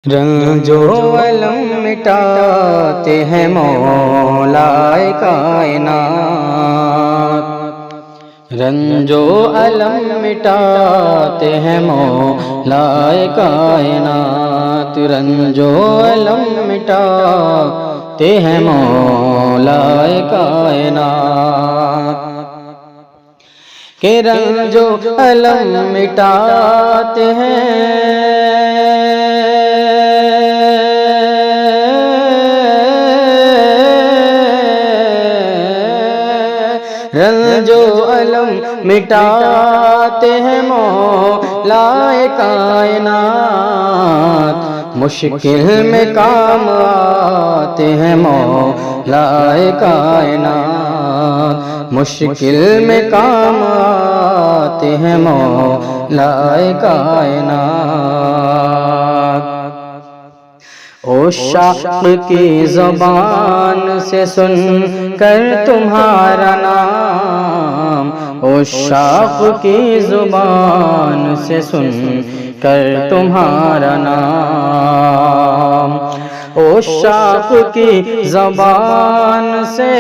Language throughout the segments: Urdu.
رنج و الم مٹاتے ہیں مولا کائنات، رنج و الم مٹاتے ہیں مولا کائنات، رنج و الم مٹاتے ہیں مولا کائنات، کہ رنج و الم مٹاتے ہیں رنج و الم مٹاتے ہیں مولا کائنات، مشکل میں کام آتے ہیں مولا کائنات، مشکل میں کام آتے ہیں مولا کائنات۔ عشاق کی زبان سے سن کر تمہارا نام، عشاق کی زبان سے سن کر تمہارا نام، عشاق کی زبان سے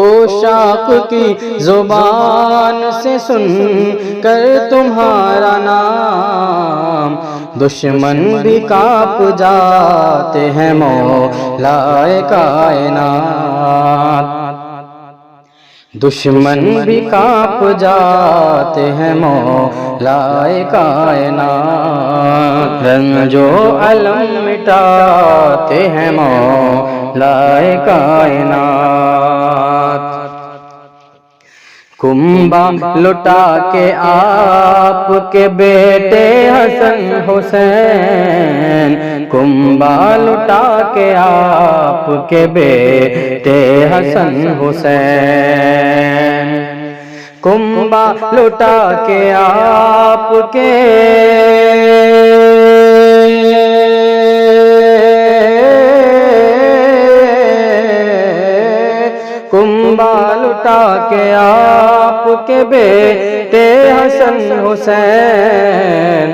عشاق کی زبان سے سن کر تمہارا نام، دشمن بھی کانپ جاتے ہیں مولا کائنات، دشمن بھی کانپ جاتے ہیں مولا کائنات، رنج و الم مٹاتے ہیں مولا کائنات۔ کنبہ لٹا کے آپ کے بیٹے حسن حسین، کنبہ لٹا کے آپ کے بیٹے حسن حسین، کنبہ لٹا کے آپ کے کنبہ لٹا کے آپ کے بیٹے حسن حسین،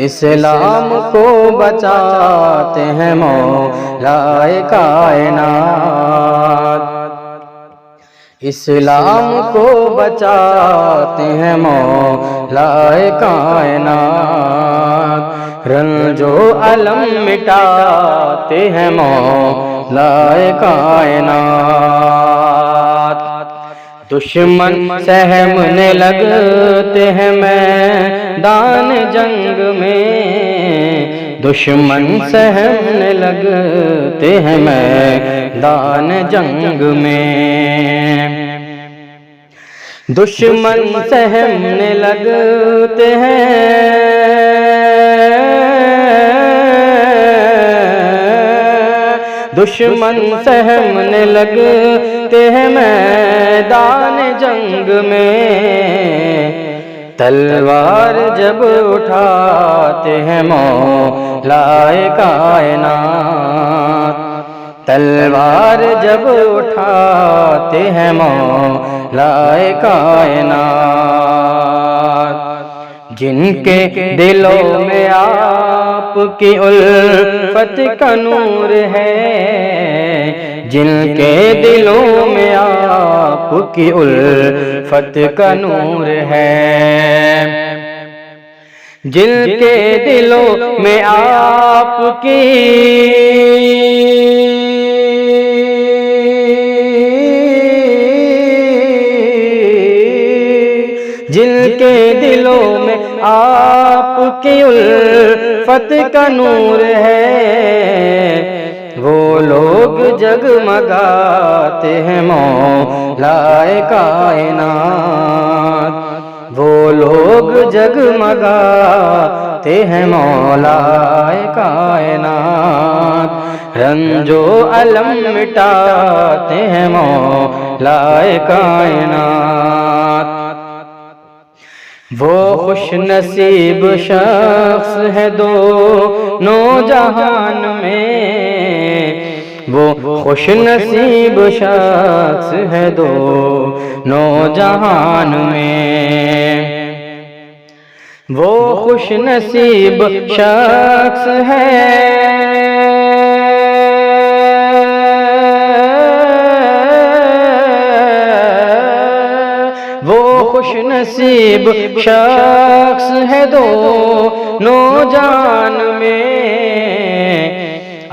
اسلام کو بچاتے ہیں مولا کائنات، اسلام کو بچاتے ہیں مولا کائنات، رنج و الم مٹاتے ہیں مولا کائنات۔ دشمن سہمنے لگتے ہیں میدان جنگ میں، دشمن سہمنے لگتے ہیں میدان جنگ میں، دشمن سہمنے لگتے ہیں دشمن سہمنے لگتے ہیں میدان جنگ میں، تلوار جب اٹھاتے ہیں مولا کائنات، تلوار جب اٹھاتے ہیں مولا کائنات، جن کے دلوں میں آپ کی الفت کا نور ہے، جن کے دلوں میں آپ کی الفت کا نور ہے، جن کے دلوں میں آپ کی جن کے دلوں میں آپ کی الفت کا نور ہے، وہ لوگ جگمگاتے ہیں مولا کائنات، وہ لوگ جگمگاتے ہیں مولا کائنات، رنج و الم مٹاتے ہیں مولا کائنات۔ وہ خوش نصیب شخص ہے دونوں جہان میں، وہ خوش نصیب شخص ہے دونوں جہان میں، وہ خوش نصیب شخص ہے خوش نصیب شخص ہے دونوں جان میں،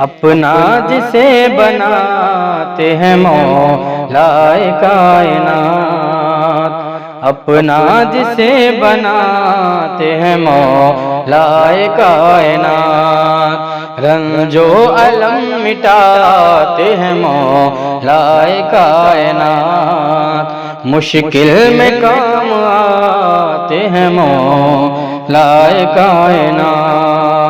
اپنا جسے بناتے ہیں مولا کائنات، اپنا جسے بناتے ہیں مولا کائنات، رنج و الم مٹاتے ہیں مولا کائنات، مشکل میں کام آتے ہیں مولا کائنات۔